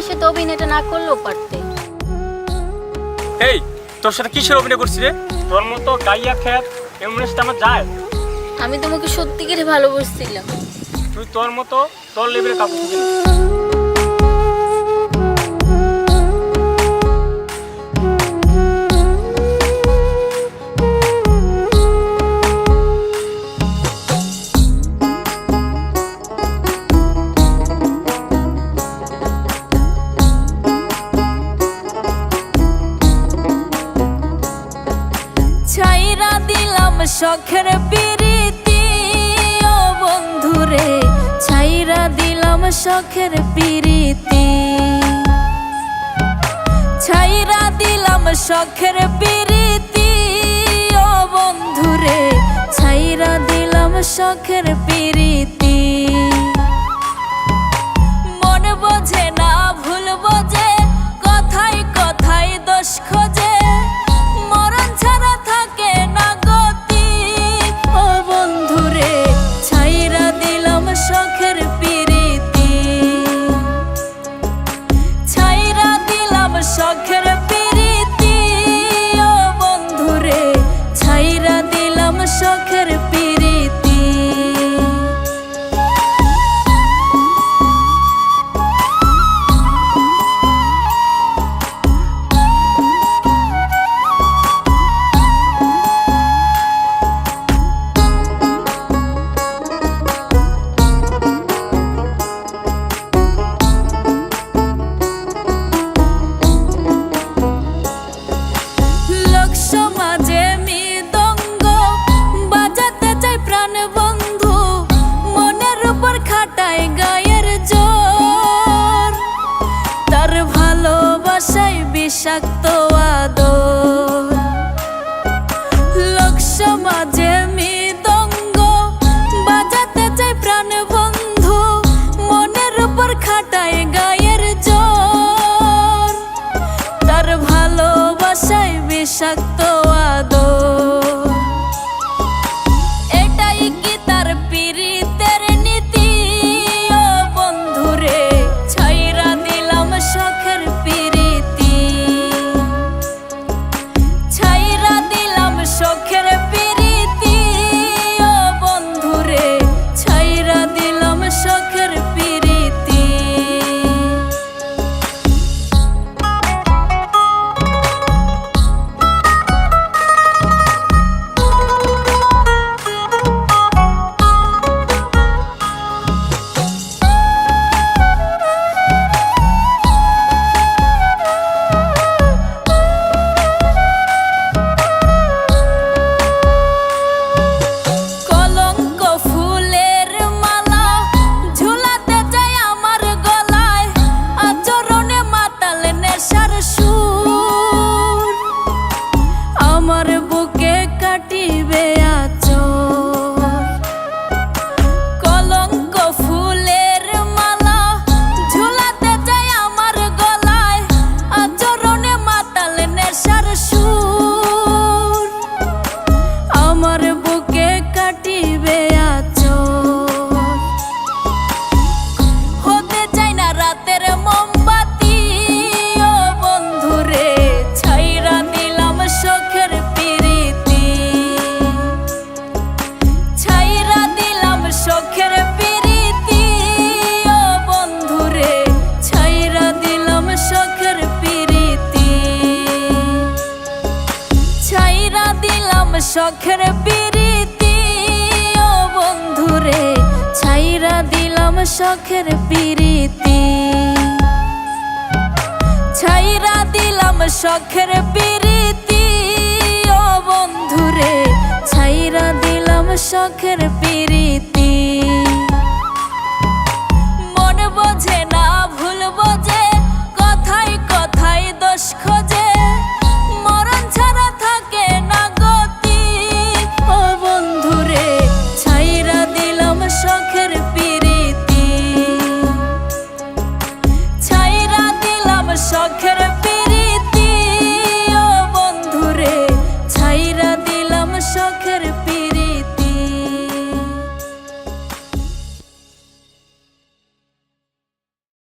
আমার সাথে অভিনয়টা না করলেও পারতে। এই তোর সাথে কিসের অভিনয় করছিস রে? তোর মতো গাইয়া খেত এমনিসটা আমার যায়। আমি তোমাকে সত্যিকারে ভালোবাসছিলাম। তুই তোর মতো তোর লেভেলে কাউকে খুঁজে নে। ছাইরা দিলাম শখের পিরিতি ও বন্ধুরে, ছাইরা দিলাম শখের পিরিতি, ছাইরা দিলাম শখের পিরিতি ও বন্ধুরে, ছাইরা দিলাম শখের পিরিতি। মন বোঝে না ভুল বোঝে, কথায় কথায় দোষ খোঁজে, মরণ ছাড়া থাকে না গতি ও বন্ধুরে, ছাইরা দিলাম শখের পিরিতি, ছাইরা দিলাম শখের পিরিতি ও বন্ধুরে, ছাইরা দিলাম শখের পিরিতি। সমাজে মৃদঙ্গ বাজাতে চাই প্রাণ বন্ধু, মনের উপর খাটায় গায়ের জোর, তার ভালোবাসায় বিষাক্ত আদর। লোক সমাজে মৃদঙ্গ বাজাতে চাই প্রাণ বন্ধু, মনের উপর খাটায় গায়ের জোর, তার ভালোবাসায় বিষাক্ত আদর। এটাই কি তার পিরিতের নীতি ও বন্ধুরে, ছাইরা দিলাম শখের পিরিতি, ছাইরা দিলাম শখের পিরিতি ও বন্ধুরে, ছাইরা দিলাম শখের পিরিতি। শখের পিরিতি ও বন্ধুরে, ছাইরা দিলাম শখের পিরিতি, ছাইরা দিলাম শখের পিরিতি ও বন্ধুরে, ছাইরা দিলাম শখের পিরিতি।